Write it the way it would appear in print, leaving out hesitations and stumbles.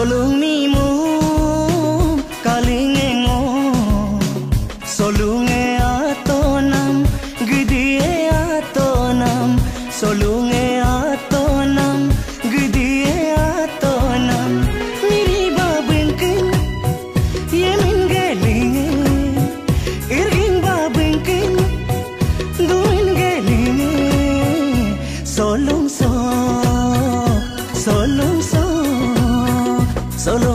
Solung mimu kalingengo solunge atonam gidie atonam solunge atonam gidie atonam miri babengkin yemin gelinge irgin babengkin duin gelinge solung so solo